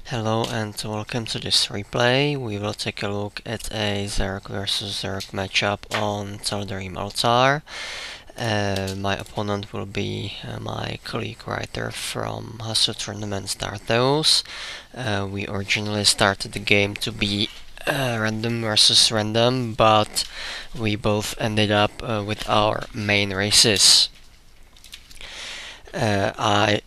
Hello and welcome to this replay. We will take a look at a Zerg versus Zerg matchup on Tal'Darim Altar. My opponent will be my colleague writer from Hasu Tournaments Darthos. We originally started the game to be random versus random, but we both ended up with our main races. I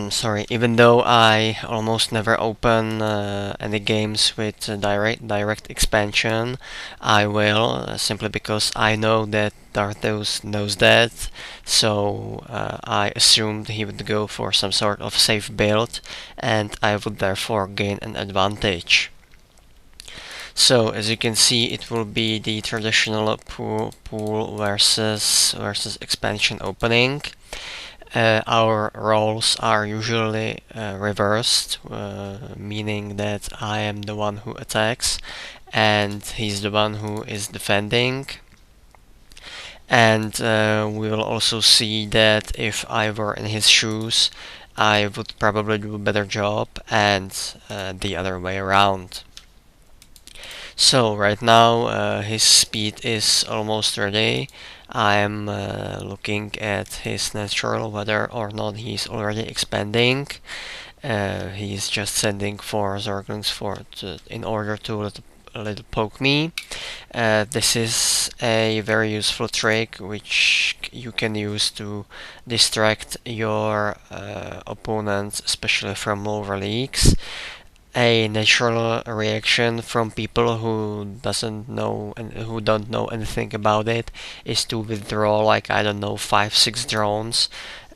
sorry, even though I almost never open any games with direct expansion, I will simply because I know that Darthos knows that. So I assumed he would go for some sort of safe build, and I would therefore gain an advantage. So as you can see, it will be the traditional pool versus expansion opening. Our roles are usually reversed, meaning that I am the one who attacks and he's the one who is defending. And we will also see that if I were in his shoes, I would probably do a better job, and the other way around. So right now his speed is almost ready. I'm looking at his natural whether or not he's already expanding. He's just sending 4 Zerglings in order to little poke me. This is a very useful trick which you can use to distract your opponents, especially from lower leagues. A natural reaction from people who doesn't know and who don't know anything about it is to withdraw, like, I don't know, 5-6 drones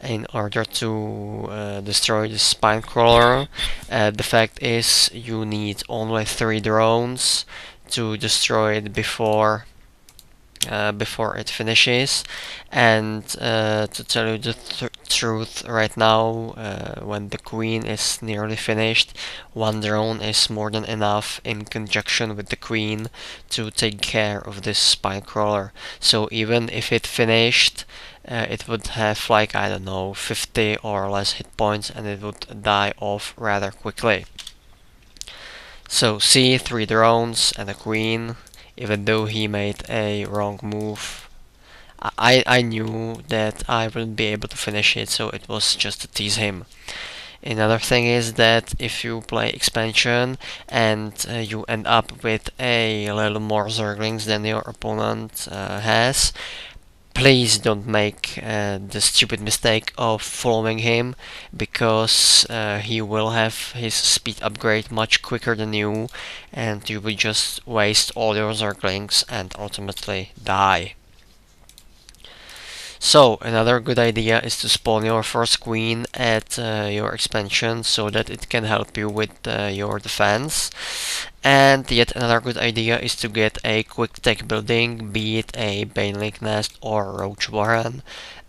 in order to destroy the spine crawler. The fact is you need only 3 drones to destroy it before it finishes. And to tell you the truth, right now, when the queen is nearly finished, 1 drone is more than enough in conjunction with the queen to take care of this spine crawler. So even if it finished, it would have, like, I don't know, 50 or less hit points, and it would die off rather quickly. So see, 3 drones and a queen. Even though he made a wrong move, I knew that I wouldn't be able to finish it, so it was just to tease him. Another thing is that if you play expansion and you end up with a little more Zerglings than your opponent has, please don't make the stupid mistake of following him, because he will have his speed upgrade much quicker than you, and you will just waste all your Zerglings and ultimately die. So another good idea is to spawn your first queen at your expansion so that it can help you with your defense. And yet another good idea is to get a quick tech building, be it a Banelink Nest or Roach Warren.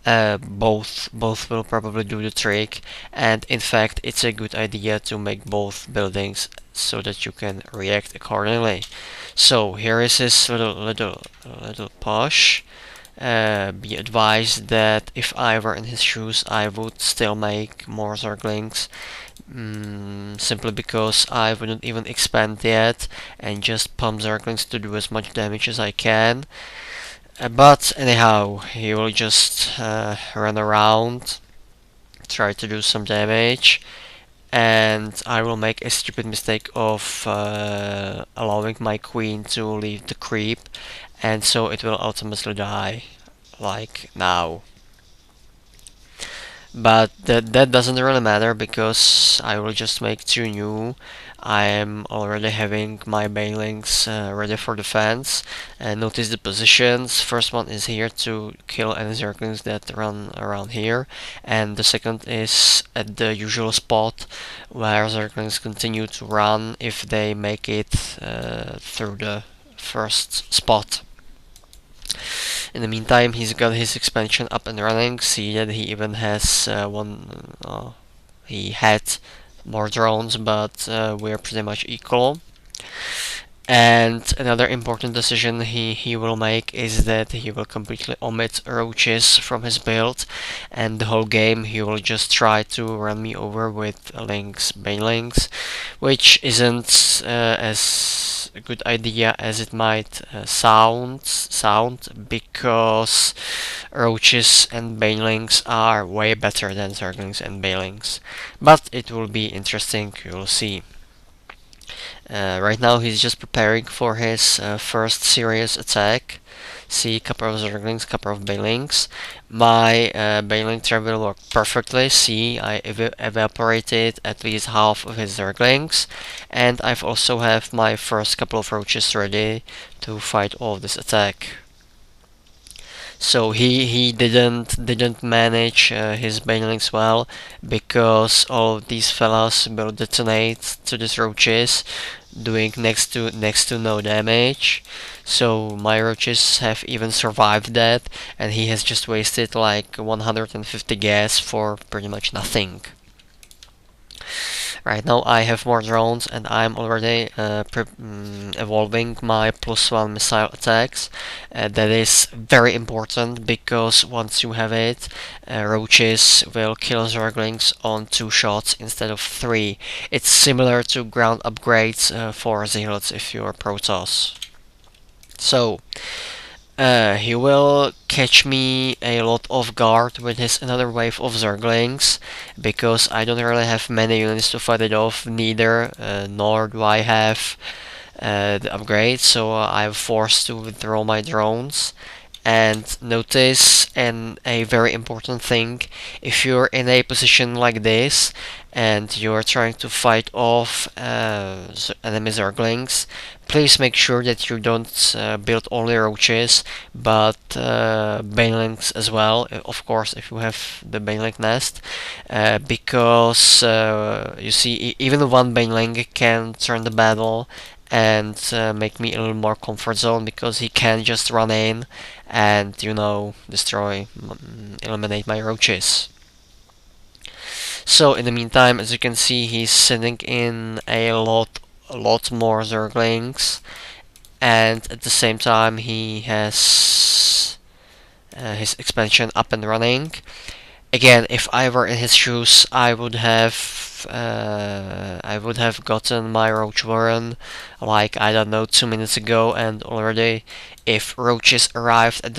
Both will probably do the trick, and in fact it's a good idea to make both buildings so that you can react accordingly. So here is his little push. Be advised that if I were in his shoes, I would still make more Zerglings, simply because I wouldn't even expand yet and just pump Zerglings to do as much damage as I can. But anyhow, he will just run around, try to do some damage, and I will make a stupid mistake of allowing my queen to leave the creep, and so it will ultimately die, like now. But that doesn't really matter, because I will just make 2 new. I am already having my banelings ready for defense. And notice the positions. First one is here to kill any Zerglings that run around here, and the second is at the usual spot where Zerglings continue to run if they make it through the first spot. In the meantime, he's got his expansion up and running. See that he even has he had more drones, but we're pretty much equal. And another important decision he will make is that he will completely omit roaches from his build, and the whole game he will just try to run me over with banelings, which isn't as a good idea as it might sound, because roaches and banelings are way better than zerglings and banelings. But it will be interesting, you'll see. Right now he's just preparing for his first serious attack. See, couple of zerglings, couple of banelings. My baneling trap will work perfectly. See, I evaporated at least half of his zerglings, and I've also have my first couple of roaches ready to fight off this attack. So he didn't manage his banelings well, because all of these fellas will detonate to these roaches, doing next to no damage. So my roaches have even survived that, and he has just wasted like 150 gas for pretty much nothing. Right now I have more drones, and I'm already evolving my +1 missile attacks. That is very important, because once you have it, roaches will kill zerglings on 2 shots instead of 3. It's similar to ground upgrades for zealots if you're Protoss. So he will catch me a lot off guard with his another wave of zerglings, because I don't really have many units to fight it off, neither nor do I have the upgrade, so I'm forced to withdraw my drones. And notice, and a very important thing, if you're in a position like this and you're trying to fight off enemy zerglings, please make sure that you don't build only roaches, but banelings as well, of course, if you have the baneling nest, because you see, even one baneling can turn the battle and make me a little more comfort zone, because he can just run in and, you know, destroy, eliminate my roaches. So in the meantime, as you can see, he's sending in a lot more zerglings, and at the same time he has his expansion up and running. Again, if I were in his shoes, I would have gotten my roach warren like, I don't know, 2 minutes ago, and already if roaches arrived at